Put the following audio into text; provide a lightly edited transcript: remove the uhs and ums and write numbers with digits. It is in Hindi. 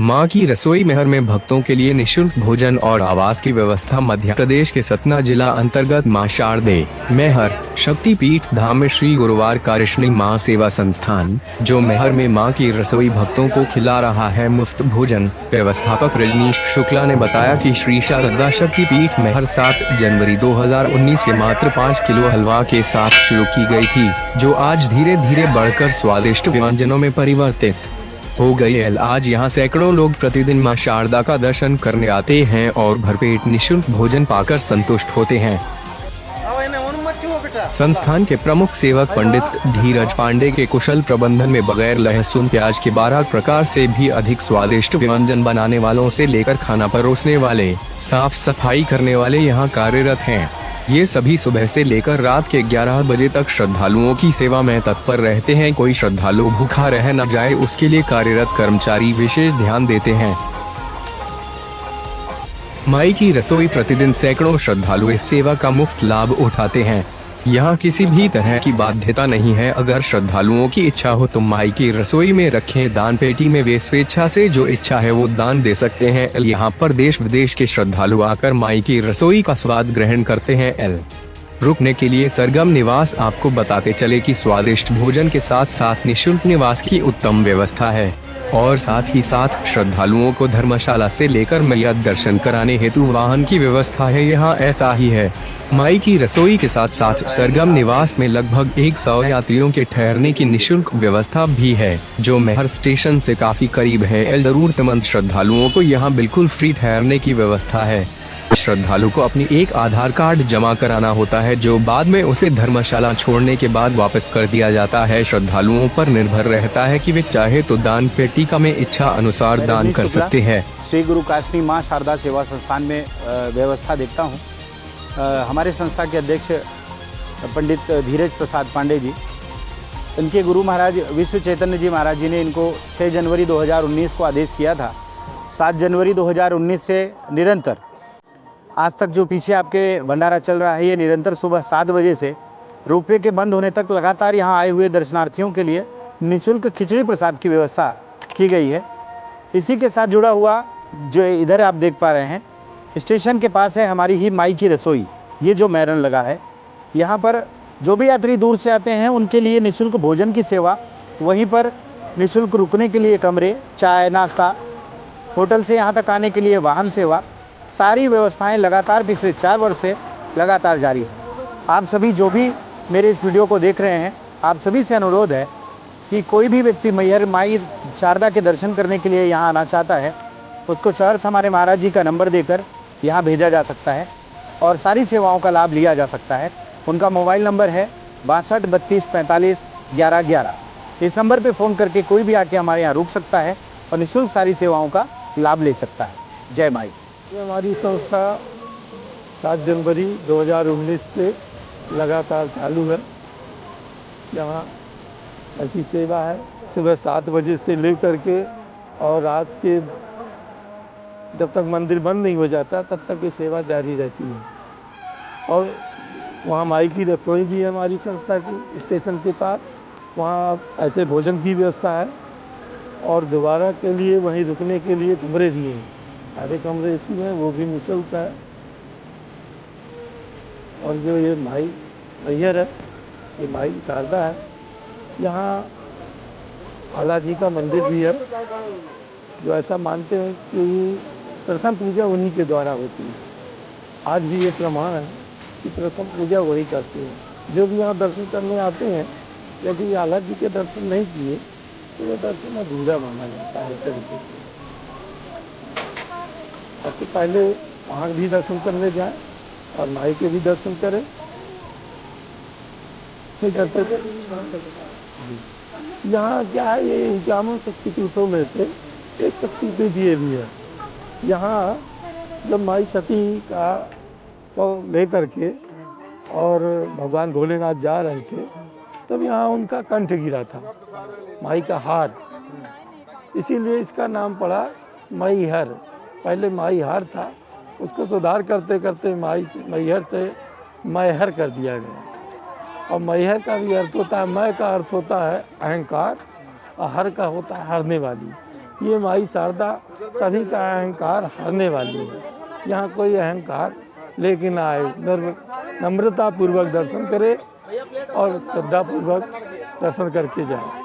मां की रसोई मैहर में भक्तों के लिए निशुल्क भोजन और आवास की व्यवस्था। मध्य प्रदेश के सतना जिला अंतर्गत मां शारदे मैहर शक्तिपीठ धाम में श्री गुरुवार कार्यश्री मां सेवा संस्थान, जो मैहर में मां की रसोई भक्तों को खिला रहा है मुफ्त भोजन। व्यवस्थापक रजनीश शुक्ला ने बताया कि श्री शारदा शक्तिपीठ मैहर 7 जनवरी 2019 से मात्र 5 किलो हलवा के साथ शुरू की गई थी, जो आज धीरे धीरे बढ़कर स्वादिष्ट व्यंजनों में परिवर्तित हो गई है। आज यहाँ सैकड़ों लोग प्रतिदिन मां शारदा का दर्शन करने आते हैं और भरपेट निशुल्क भोजन पाकर संतुष्ट होते हैं। संस्थान के प्रमुख सेवक पंडित धीरज पांडे के कुशल प्रबंधन में बगैर लहसुन प्याज के 12 प्रकार से भी अधिक स्वादिष्ट व्यंजन बनाने वालों से लेकर खाना परोसने वाले, साफ सफाई करने वाले यहाँ कार्यरत हैं। ये सभी सुबह से लेकर रात के 11 बजे तक श्रद्धालुओं की सेवा में तत्पर रहते हैं। कोई श्रद्धालु भूखा रह न जाए, उसके लिए कार्यरत कर्मचारी विशेष ध्यान देते हैं। माई की रसोई प्रतिदिन सैकड़ों श्रद्धालु इस सेवा का मुफ्त लाभ उठाते हैं। यहाँ किसी भी तरह की बाध्यता नहीं है। अगर श्रद्धालुओं की इच्छा हो तो माई की रसोई में रखे दान पेटी में वे स्वेच्छा से जो इच्छा है वो दान दे सकते हैं। यहाँ पर देश विदेश के श्रद्धालु आकर माई की रसोई का स्वाद ग्रहण करते हैं। रुकने के लिए सरगम निवास। आपको बताते चले कि स्वादिष्ट भोजन के साथ साथ निशुल्क निवास की उत्तम व्यवस्था है और साथ ही साथ श्रद्धालुओं को धर्मशाला से लेकर मैया दर्शन कराने हेतु वाहन की व्यवस्था है। यहाँ ऐसा ही है। माई की रसोई के साथ साथ सरगम निवास में लगभग 100 यात्रियों के ठहरने की निशुल्क व्यवस्था भी है, जो मैहर स्टेशन से काफी करीब है। जरूरतमंद श्रद्धालुओं को यहाँ बिल्कुल फ्री ठहरने की व्यवस्था है। श्रद्धालु को अपनी एक आधार कार्ड जमा कराना होता है, जो बाद में उसे धर्मशाला छोड़ने के बाद वापस कर दिया जाता है। श्रद्धालुओं पर निर्भर रहता है कि वे चाहे तो दान पेटिका में इच्छा अनुसार दान कर सकते हैं। श्री गुरु काशनी मां शारदा सेवा संस्थान में व्यवस्था देखता हूं। हमारे संस्था के अध्यक्ष पंडित धीरज प्रसाद पांडे जी, इनके गुरु महाराज विश्व चैतन्य जी महाराज जी ने इनको 6 जनवरी 2019 को आदेश किया था। 7 जनवरी 2019 से निरंतर आज तक जो पीछे आपके भंडारा चल रहा है, ये निरंतर सुबह 7 बजे से रोपवे के बंद होने तक लगातार यहाँ आए हुए दर्शनार्थियों के लिए निःशुल्क खिचड़ी प्रसाद की व्यवस्था की गई है। इसी के साथ जुड़ा हुआ जो इधर आप देख पा रहे हैं, स्टेशन के पास है हमारी ही माई की रसोई। ये जो मैरन लगा है, यहाँ पर जो भी यात्री दूर से आते हैं उनके लिए निःशुल्क भोजन की सेवा, वहीं पर निःशुल्क रुकने के लिए कमरे, चाय नाश्ता, होटल से यहाँ तक आने के लिए वाहन सेवा, सारी व्यवस्थाएं लगातार पिछले 4 वर्ष से लगातार जारी है। आप सभी जो भी मेरे इस वीडियो को देख रहे हैं, आप सभी से अनुरोध है कि कोई भी व्यक्ति मैहर माई शारदा के दर्शन करने के लिए यहाँ आना चाहता है, उसको सहर्ष हमारे महाराज जी का नंबर देकर यहाँ भेजा जा सकता है और सारी सेवाओं का लाभ लिया जा सकता है। उनका मोबाइल नंबर है 62 32 45 11 11। इस नंबर पर फ़ोन करके कोई भी आके हमारे यहाँ रुक सकता है और निःशुल्क सारी सेवाओं का लाभ ले सकता है। जय माई। हमारी संस्था 7 जनवरी 2019 से लगातार चालू है। यहाँ ऐसी सेवा है, सुबह 7 बजे से लेकर के और रात के जब तक मंदिर बंद नहीं हो जाता तब तक ये सेवा जारी रहती है। और वहाँ माई की रसोई भी है हमारी संस्था की स्टेशन के पास। वहाँ ऐसे भोजन की व्यवस्था है और दोबारा के लिए वहीं रुकने के लिए कमरे दिए हैं। सारे कमरे इसी में, वो भी निःशुल्क है। और जो ये माई मैहर है, ये माई शारदा है। यहाँ आला जी का मंदिर भी है, जो ऐसा मानते हैं कि प्रथम पूजा उन्हीं के द्वारा होती है। आज भी ये प्रमाण है कि प्रथम पूजा वही करते हैं। जो भी यहाँ दर्शन करने आते हैं, यदि आला जी के दर्शन नहीं किए तो वो दर्शन अधूरा माना जाता है। तरीके से सबसे पहले वहाँ भी दर्शन करने जाएं और माई के भी दर्शन करें। करते थे यहाँ क्या है, ये 51 शक्तिपीठों में से एक शक्तिपीठ ये भी है। यहाँ जब माई सती का को लेकर के और भगवान भोलेनाथ जा रहे थे, तब यहाँ उनका कंठ गिरा था, माई का हार, इसीलिए इसका नाम पड़ा मैहर। पहले माई हार था, उसको सुधार करते करते मैहर से मैहर कर दिया गया। और मैहर का भी अर्थ होता है, मैं का अर्थ होता है अहंकार और हर का होता है हारने वाली। ये माई शारदा सभी का अहंकार हरने वाली है। यहाँ कोई अहंकार लेकिन आए, नम्रता पूर्वक दर्शन करे और श्रद्धा पूर्वक दर्शन करके जाए।